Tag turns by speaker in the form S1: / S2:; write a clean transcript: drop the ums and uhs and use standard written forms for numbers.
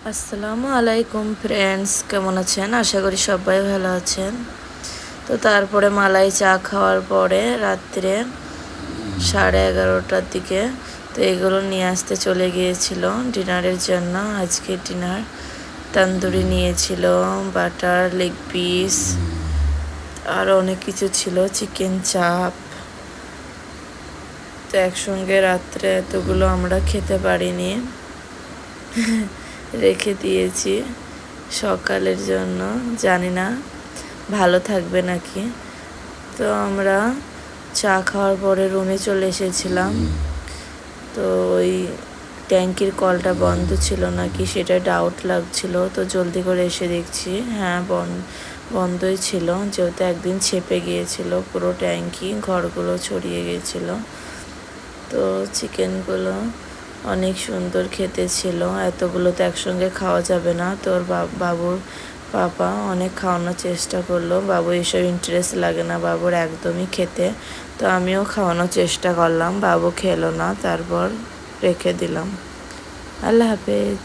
S1: আসসালামু আলাইকুম ফ্রেন্ডস, কেমন আছেন? আশা করি সবাই ভালো আছেন। তো তারপরে মালাই চা খাওয়ার পরে রাত্রে 11:30টার দিকে তো এগুলো নিয়ে আসতে চলে গিয়েছিল ডিনারের জন্য। আজকে ডিনার তন্দুরি নিয়েছিল, বাটার, লেগ পিস আর অনেক কিছু ছিল, চিকেন চাপ। তো একসঙ্গে রাত্রে এতগুলো আমরা খেতে পারিনি, রেখে দিয়েছি সকালের জন্য। জানি না ভালো থাকবে নাকি। তো আমরা চা খাওয়ার পরে রুমে চলে এসেছিলাম। তো ওই ট্যাঙ্কির কলটা বন্ধ ছিল নাকি সেটা ডাউট লাগছিল। তো জলদি করে এসে দেখছি হ্যাঁ বন্ধই ছিল, যেহেতু একদিন ছেপে গিয়েছিল পুরো ট্যাঙ্কি, ঘরগুলো ছড়িয়ে গিয়েছিল। তো চিকেনগুলো অনেক সুন্দর খেতে ছিল। এতগুলো তো একসঙ্গে খাওয়া যাবে না। তোর বাবুর পাপা অনেক খাওয়ানোর চেষ্টা করলো। বাবু এসব ইন্টারেস্ট লাগে না বাবুর একদমই খেতে। তো আমিও খাওয়ানোর চেষ্টা করলাম, বাবু খেলো না, তারপর রেখে দিলাম। আল্লাহ হাফেজ।